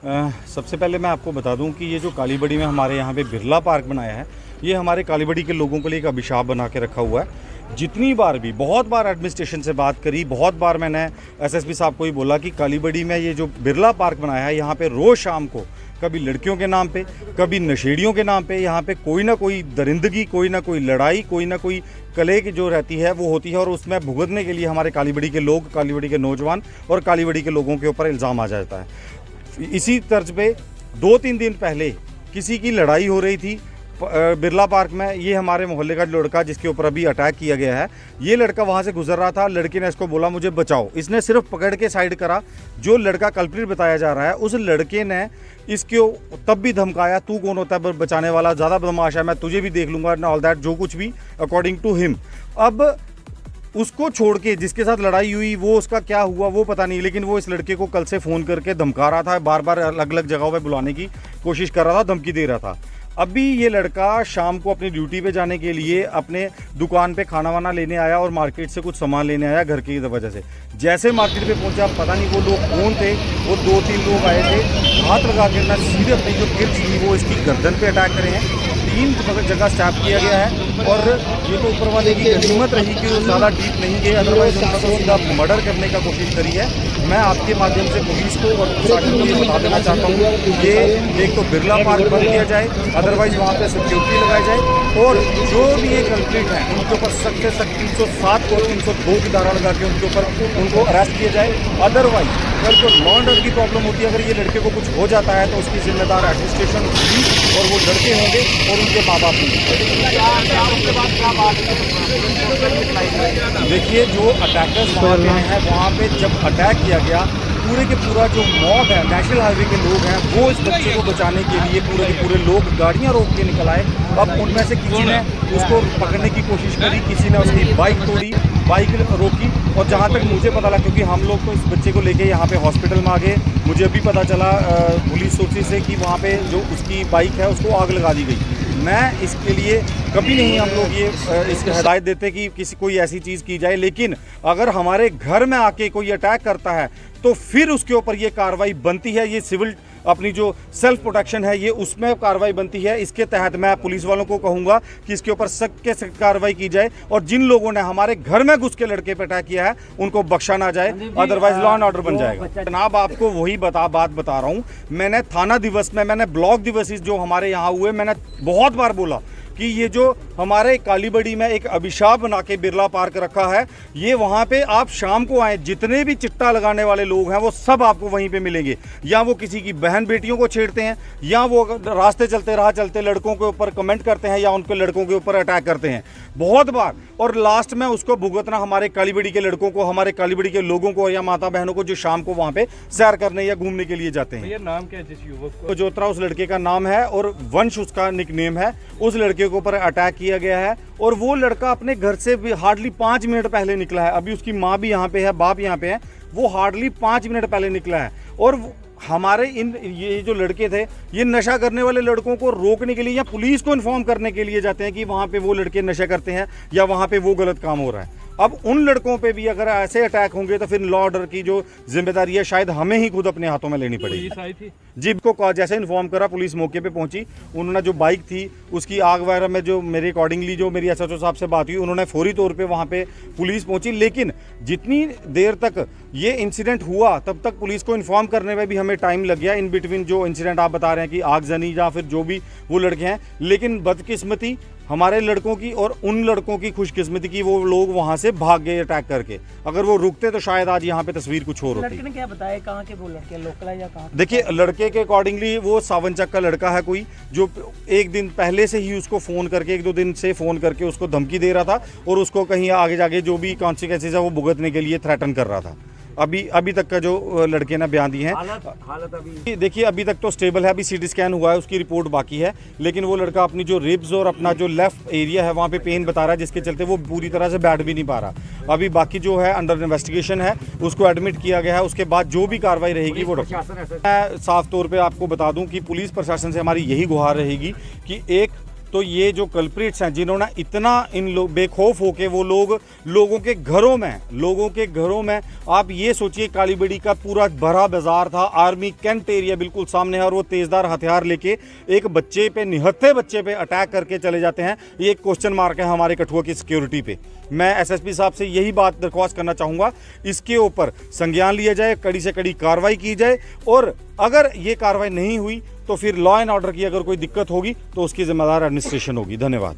सबसे पहले मैं आपको बता दूं कि ये जो कालीबड़ी में हमारे यहाँ पे बिरला पार्क बनाया है, ये हमारे कालीबड़ी के लोगों के लिए एक अभिशाप बना के रखा हुआ है। जितनी बार भी, बहुत बार एडमिनिस्ट्रेशन से बात करी, बहुत बार मैंने एसएसपी साहब को ही बोला कि कालीबड़ी में ये जो बिरला पार्क बनाया है, यहाँ पे रोज़ शाम को कभी लड़कियों के नाम पे, कभी नशेड़ियों के नाम पे यहाँ पे कोई ना कोई दरिंदगी, कोई ना कोई लड़ाई, कोई ना कोई कले की जो रहती है वो होती है, और उसमें भुगतने के लिए हमारे कालीबड़ी के लोग, कालीबड़ी के नौजवान और कालीबड़ी के लोगों के ऊपर इल्ज़ाम आ जाता है। इसी तर्ज पे 2-3 दिन पहले किसी की लड़ाई हो रही थी बिरला पार्क में। ये हमारे मोहल्ले का लड़का जिसके ऊपर अभी अटैक किया गया है, ये लड़का वहाँ से गुजर रहा था। लड़के ने इसको बोला मुझे बचाओ, इसने सिर्फ पकड़ के साइड करा। जो लड़का कल्प्रिट बताया जा रहा है, उस लड़के ने इसको तब भी धमकाया, तू कौन होता है बचाने वाला, ज़्यादा बदमाश है, मैं तुझे भी देख लूँगा, ऑल दैट, जो कुछ भी अकॉर्डिंग टू हिम। अब उसको छोड़ के जिसके साथ लड़ाई हुई, वो उसका क्या हुआ वो पता नहीं, लेकिन वो इस लड़के को कल से फ़ोन करके धमका रहा था, बार बार अलग अलग जगहों पे बुलाने की कोशिश कर रहा था, धमकी दे रहा था। अभी ये लड़का शाम को अपनी ड्यूटी पे जाने के लिए अपने दुकान पे खाना वाना लेने आया और मार्केट से कुछ सामान लेने आया घर की वजह से। जैसे मार्केट पे पहुंचा, पता नहीं वो लोग कौन थे, वो 2-3 लोग आए थे, हाथ लगा के ना सीधे अपनी जो किर्च थी वो इसकी गर्दन पे अटैक करे हैं। 3 जगह स्टैप किया गया है, और ये तो ऊपर वाले की गनीमत रही कि वो ज़्यादा डीप नहीं गए, अदरवाइज उन्होंने तो सीधा मर्डर करने का कोशिश करी है। मैं आपके माध्यम से पुलिस को और प्रशासन को ये बता देना चाहता हूँ, ये एक तो बिरला पार्क बंद किया जाए, अदरवाइज वहाँ पे सिक्योरिटी लगाई जाए, और जो भी ये कल्प्रिट हैं उनके ऊपर सख्त से सख्त 307 और 302 की धारा लगा के उनके ऊपर उनको अरेस्ट किया जाए। अदरवाइज अगर कोई लॉ एंड ऑर्डर की प्रॉब्लम होती है, अगर ये लड़के को कुछ हो जाता है तो उसकी जिम्मेदार एडमिनिस्ट्रेशन होगी, और वो लड़के होंगे और उनके माँ बाप होंगे। देखिए, जो अटैकर्स वहाँ पे हैं, वहाँ पे जब अटैक किया गया, पूरे के पूरा जो मॉब है, नेशनल हाईवे के लोग हैं, वो इस बच्चे को बचाने के लिए पूरे के पूरे लोग गाड़ियां रोक के निकल आए। अब उनमें से किसी ने उसको पकड़ने की कोशिश करी, किसी ने उसकी बाइक तोड़ी, बाइक रोकी, और जहां तक मुझे पता लगा, क्योंकि हम लोग तो इस बच्चे को लेके यहाँ पे हॉस्पिटल में आ गए, मुझे भी पता चला पुलिस सोर्सेज से कि वहाँ पे जो उसकी बाइक है उसको आग लगा दी गई। मैं इसके लिए कभी नहीं हम लोग ये इसकी हिदायत देते कि किसी कोई ऐसी चीज़ की जाए, लेकिन अगर हमारे घर में आके कोई अटैक करता है तो फिर उसके ऊपर ये कार्रवाई बनती है। ये सिविल अपनी जो सेल्फ प्रोटेक्शन है, ये उसमें कार्रवाई बनती है। इसके तहत मैं पुलिस वालों को कहूँगा कि इसके ऊपर सख्त से सख्त कार्रवाई की जाए, और जिन लोगों ने हमारे घर में घुस के लड़के पे अटैक किया है उनको बख्शा ना जाए, अदरवाइज लॉ एंड ऑर्डर बन जाएगा। जनाब, आपको वही बात बता रहा हूँ। मैंने थाना दिवस में, मैंने ब्लॉक दिवस जो हमारे यहाँ हुए, मैंने बहुत बार बोला कि ये जो हमारे कालीबड़ी में एक अभिशाप बना के बिरला पार्क रखा है, ये वहाँ पे आप शाम को आए, जितने भी चिट्टा लगाने वाले लोग हैं वो सब आपको वहीं पे मिलेंगे। या वो किसी की बहन बेटियों को छेड़ते हैं, या वो रास्ते चलते राह चलते लड़कों के ऊपर कमेंट करते हैं, या उनके लड़कों के ऊपर अटैक करते हैं बहुत बार, और लास्ट में उसको भुगतना हमारे कालीबड़ी के लड़कों को, हमारे कालीबड़ी के लोगों को, या माता बहनों को जो शाम को वहाँ पे सैर करने या घूमने के लिए जाते हैं। नाम क्या है जिस युवक को? जोत्रा उस लड़के का नाम है, और वंश उसका निकनेम है। उस लड़के के ऊपर अटैक किया गया है, और वो लड़का अपने घर से भी हार्डली 5 मिनट पहले निकला है। अभी उसकी माँ भी यहाँ पे है, बाप यहाँ पे है, वो हार्डली 5 मिनट पहले निकला है। और हमारे ये जो लड़के थे, ये नशा करने वाले लड़कों को रोकने के लिए या पुलिस को इन्फॉर्म करने के लिए जाते हैं कि वहाँ पे वो लड़के नशा करते हैं या वहाँ पे वो गलत काम हो रहा है। अब उन लड़कों पे भी अगर ऐसे अटैक होंगे तो फिर लॉ ऑर्डर की जो जिम्मेदारी है शायद हमें ही खुद अपने हाथों में लेनी पड़ेगी। जी को जैसे इन्फॉर्म करा, पुलिस मौके पे पहुंची, उन्होंने जो बाइक थी उसकी आग वगैरह में जो मेरे अकॉर्डिंगली जो मेरी एसएचओ साहब से बात हुई, उन्होंने फौरी तौर पे वहाँ पे पुलिस पहुंची। लेकिन जितनी देर तक ये इंसिडेंट हुआ तब तक पुलिस को इन्फॉर्म करने में भी हमें टाइम लग गया। इन बिटवीन जो इंसिडेंट आप बता रहे हैं कि आगजनी या फिर जो भी वो लड़के हैं, लेकिन बदकिस्मती हमारे लड़कों की और उन लड़कों की खुशकिस्मती की, वो लोग वहां से भाग गए अटैक करके। अगर वो रुकते तो शायद आज यहाँ पे तस्वीर कुछ और होती। लड़के ने क्या बताया, कहाँ के वो लड़के, लोकल है या कहाँ? देखिए, लड़के के अकॉर्डिंगली वो सावनचक का लड़का है कोई, जो एक दिन पहले से ही उसको फ़ोन करके, 1-2 दिन से फ़ोन करके उसको धमकी दे रहा था, और उसको कहीं आगे जाके जो भी कॉन्सिक्वेंसेस है वो भुगतने के लिए थ्रेटन कर रहा था। अभी तक का जो लड़के ने बयान दिए हैं, हालत अभी देखिए अभी तक तो स्टेबल है। अभी सीटी स्कैन हुआ है, उसकी रिपोर्ट बाकी है, लेकिन वो लड़का अपनी जो रिब्स और अपना जो लेफ्ट एरिया है वहाँ पे पेन बता रहा है, जिसके चलते वो पूरी तरह से बैठ भी नहीं पा रहा। अभी बाकी जो है अंडर इन्वेस्टिगेशन है, उसको एडमिट किया गया है। उसके बाद जो भी कार्रवाई रहेगी वो मैं साफ तौर पर आपको बता दूँ कि पुलिस प्रशासन से हमारी यही गुहार रहेगी कि एक तो ये जो कल्प्रिट्स हैं जिन्होंने इतना बेखौफ होके वो लोगों के घरों में आप ये सोचिए, कालीबड़ी का पूरा भरा बाजार था, आर्मी कैंट एरिया बिल्कुल सामने है, और वो तेज़दार हथियार लेके एक बच्चे पे, निहत्थे बच्चे पे अटैक करके चले जाते हैं। ये एक क्वेश्चन मार्क है हमारे कठुआ की सिक्योरिटी पे। मैं एसएसपी साहब से यही बात दरख्वास्त करना चाहूँगा, इसके ऊपर संज्ञान लिया जाए, कड़ी से कड़ी कार्रवाई की जाए, और अगर ये कार्रवाई नहीं हुई तो फिर लॉ एंड ऑर्डर की अगर कोई दिक्कत होगी तो उसकी जिम्मेदार एडमिनिस्ट्रेशन होगी। धन्यवाद।